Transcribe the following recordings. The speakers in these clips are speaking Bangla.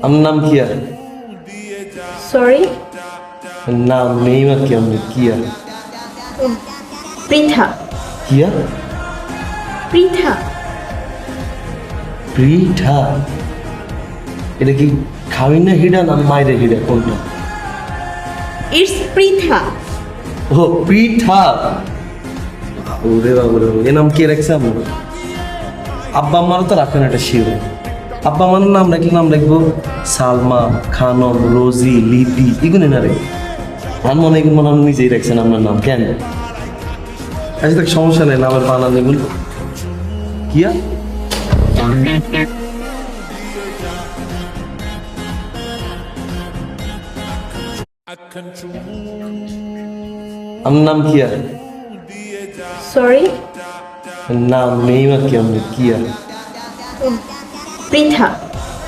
আমার নাম কিয়া। সরি, নাম নেই বা কি আমি কিয়া। পৃথা। কিয়া পৃথা। পৃথা। এটা কি খাওয়াই না হিডা না মায়ের হিডা কোনটা? ইটস পৃথা। ও পৃথা। ওরে বাবু রে, এ নাম কে রাখছে আমার? আব্বা আমারও তো রাখেন এটা শিওর। আব্বা আমার নাম রাখবো সালমা, খানম, রোজি, লিপি, এগুলো না রে। আমার মনে হয় মনে হয় নিজেই রাখছেন আপনার নাম। কেন? আচ্ছা দেখ, সমস্যা নেই, নামের বানান এগুলো। কিয়া আমার নাম কিয়া। সরি, নাম নেই বা কি আমি কিয়া। পৃথা।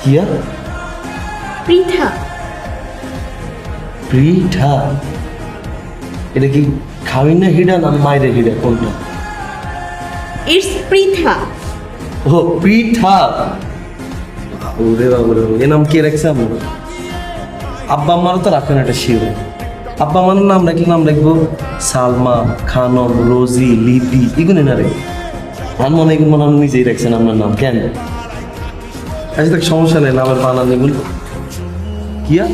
কিয়া পৃথা। পৃথা। এটা কি খাওয়াই না হিডা না মায়ের হিডা কোনটা? ইটস পৃথা। ও পৃথা। ওরে বাবু রে, এ নাম কে রাখছে আমার? আব্বা আমারও তো রাখেন এটা শিওর। আব্বা আমার নাম রাখবো সালমা, খানম, রোজি, লিপি, এগুলো না রে। আমার মনে হয় মনে হয় নিজেই রাখছেন আপনার নাম। কেন? আচ্ছা দেখ, সমস্যা নেই, নামের বানান এগুলো। কিয়া